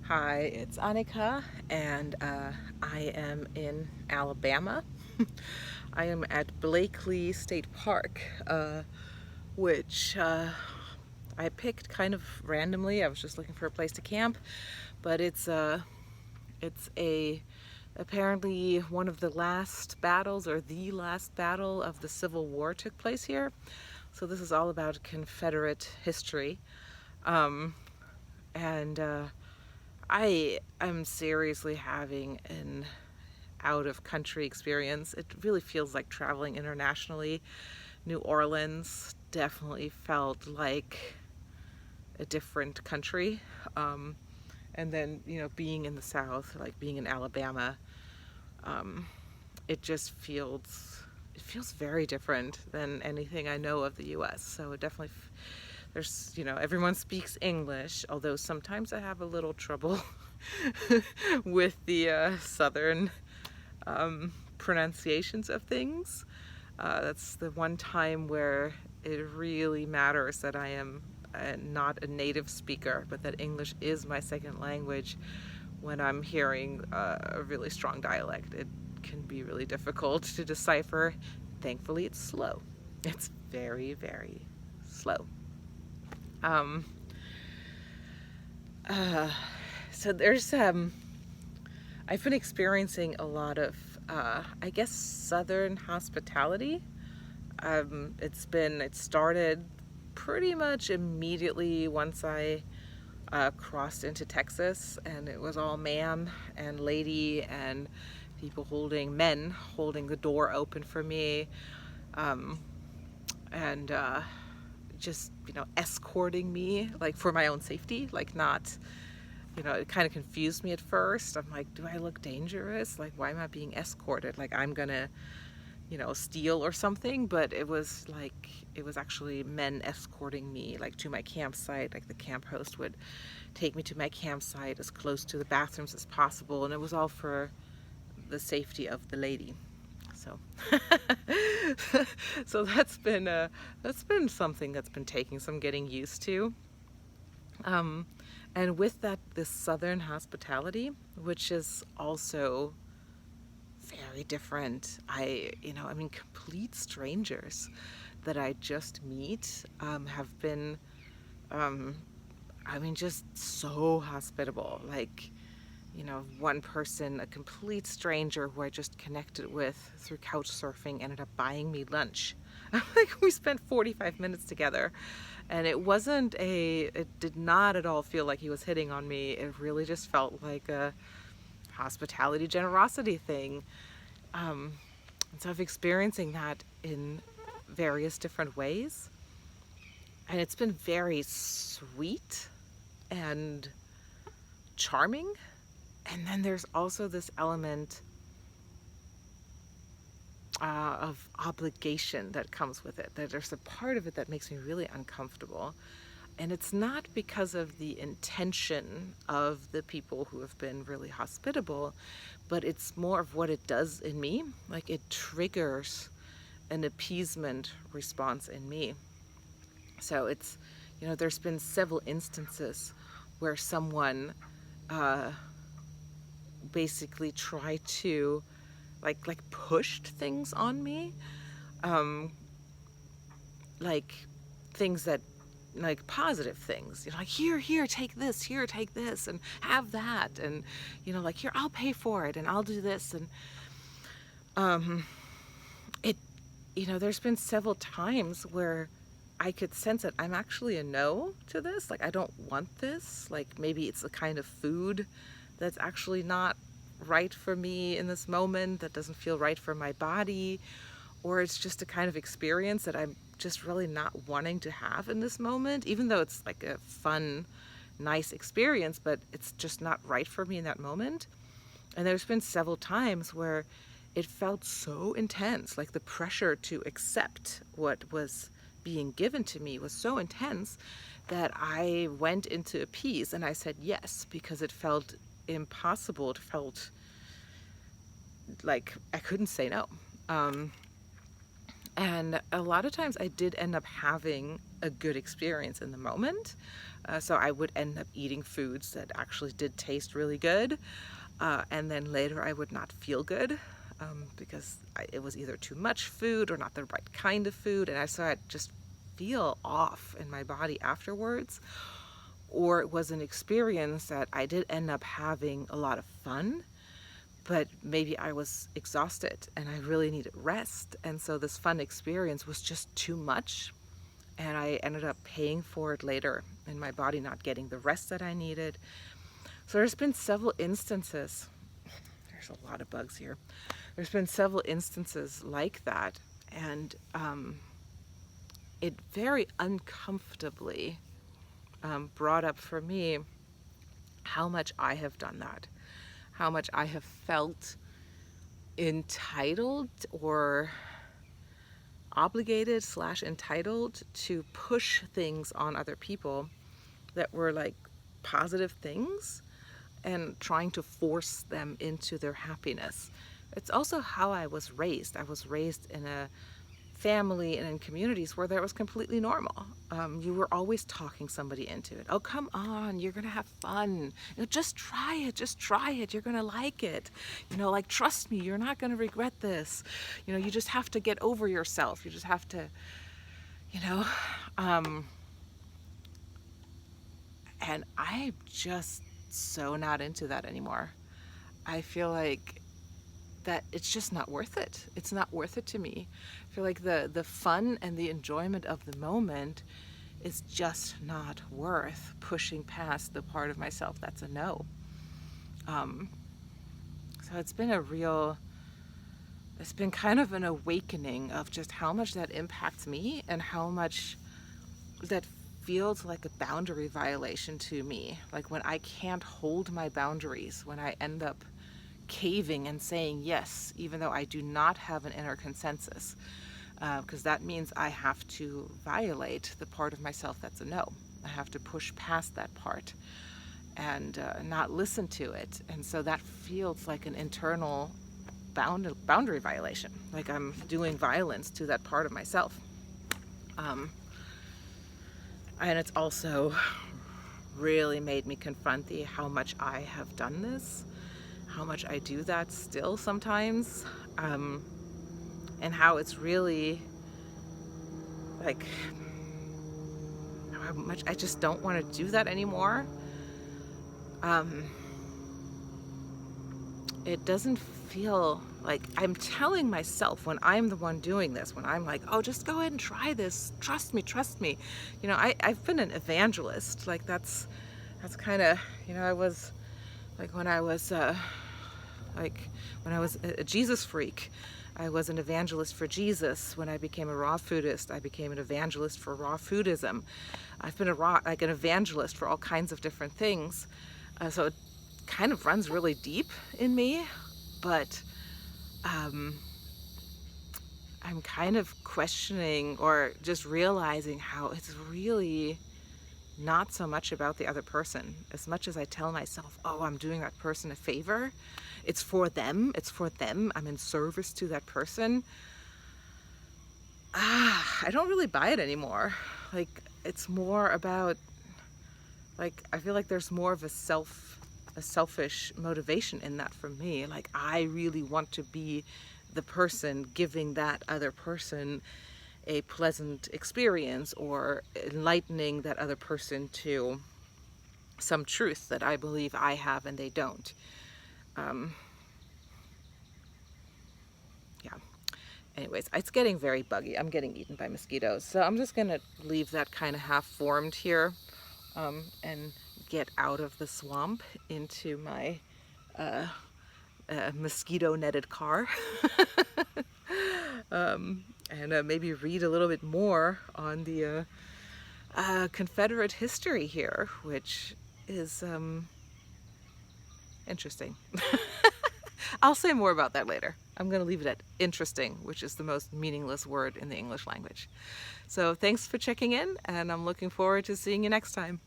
Hi, it's Annika, and I am in Alabama. I am at Blakely State Park, which I picked kind of randomly. I was just looking for a place to camp, but it's apparently one of the last battles, or the last battle of the Civil War took place here. So this is all about Confederate history, and I am seriously having an out of country experience. It really feels like traveling internationally. New Orleans definitely felt like a different country. Um, and then, being in the South, like being in Alabama, um, it feels very different than anything I know of the US. So it definitely, everyone speaks English, although sometimes I have a little trouble with the southern pronunciations of things. That's the one time where it really matters that I am not a native speaker, but that English is my second language. When I'm hearing a really strong dialect, it can be really difficult to decipher. Thankfully, it's slow. It's very, very slow. Um, uh, so I've been experiencing a lot of, I guess, Southern hospitality. It started pretty much immediately once I crossed into Texas, and it was all ma'am and lady and men holding the door open for me, um, and just, escorting me, like for my own safety, like not, it kind of confused me at first. I'm like, do I look dangerous? Like, why am I being escorted? Like, I'm gonna, steal or something. But it was actually men escorting me, like, to my campsite. Like, the camp host would take me to my campsite as close to the bathrooms as possible, and it was all for the safety of the lady. So, so that's been something that's been taking some getting used to. And with that, this Southern hospitality, which is also very different. Complete strangers that I just meet have been, um, just so hospitable. Like, one person, a complete stranger who I just connected with through couch surfing, ended up buying me lunch. Like, we spent 45 minutes together, and it did not at all feel like he was hitting on me. It really just felt like a hospitality generosity thing. And so I'm experiencing that in various different ways. And it's been very sweet and charming. And then there's also this element of obligation that comes with it. That there's a part of it that makes me really uncomfortable. And it's not because of the intention of the people who have been really hospitable, but it's more of what it does in me. Like, it triggers an appeasement response in me. So there's been several instances where someone uh, basically tried to like pushed things on me, um, like things that, like, positive things, like, here, take this, here, take this, and have that, and like, here, I'll pay for it, and I'll do this, and um, it, there's been several times where I could sense that I'm actually a no to this. Like, I don't want this. Like, maybe it's a kind of food that's actually not right for me in this moment, that doesn't feel right for my body, or it's just a kind of experience that I'm just really not wanting to have in this moment, even though it's like a fun, nice experience, but it's just not right for me in that moment. And there's been several times where it felt so intense, like the pressure to accept what was being given to me was so intense that I went into appease and I said yes, because it felt impossible. It felt like I couldn't say no. And a lot of times I did end up having a good experience in the moment. So I would end up eating foods that actually did taste really good. And then later I would not feel good because it was either too much food or not the right kind of food. And so I'd just feel off in my body afterwards. Or it was an experience that I did end up having a lot of fun, but maybe I was exhausted and I really needed rest. And so this fun experience was just too much. And I ended up paying for it later and my body not getting the rest that I needed. So there's been several instances, there's a lot of bugs here. There's been several instances like that. And it very uncomfortably brought up for me how much I have done that, how much I have felt entitled or obligated / entitled to push things on other people that were like positive things and trying to force them into their happiness. It's also how I was raised. I was raised in a family and in communities where that was completely normal. You were always talking somebody into it. Oh, come on, you're gonna have fun. Just try it, you're gonna like it. Like, trust me, you're not gonna regret this. You just have to get over yourself. You just have to, and I'm just so not into that anymore. I feel like that it's just not worth it. It's not worth it to me. I feel like the fun and the enjoyment of the moment is just not worth pushing past the part of myself that's a no. So it's been kind of an awakening of just how much that impacts me and how much that feels like a boundary violation to me. Like when I can't hold my boundaries, when I end up caving and saying yes, even though I do not have an inner consensus, because that means I have to violate the part of myself that's a no. I have to push past that part and not listen to it. And so that feels like an internal boundary violation, like I'm doing violence to that part of myself. And it's also really made me confront how much I have done this, how much I do that still sometimes, and how it's really like how much I just don't want to do that anymore. It doesn't feel like I'm telling myself when I'm the one doing this, when I'm like, oh, just go ahead and try this, trust me. I've been an evangelist. Like that's kind of, I was like when I was a Jesus freak, I was an evangelist for Jesus. When I became a raw foodist, I became an evangelist for raw foodism. I've been an evangelist for all kinds of different things. So it kind of runs really deep in me, but I'm kind of questioning or just realizing how it's really not so much about the other person. As much as I tell myself, oh, I'm doing that person a favor, it's for them, I'm in service to that person. I don't really buy it anymore. Like, it's more about, like, I feel like there's more of a selfish motivation in that for me. Like, I really want to be the person giving that other person a pleasant experience or enlightening that other person to some truth that I believe I have and they don't. Yeah. Anyways, it's getting very buggy. I'm getting eaten by mosquitoes. So I'm just going to leave that kind of half formed here and get out of the swamp into my mosquito netted car. And maybe read a little bit more on the Confederate history here, which is interesting. I'll say more about that later. I'm going to leave it at interesting, which is the most meaningless word in the English language. So thanks for checking in, and I'm looking forward to seeing you next time.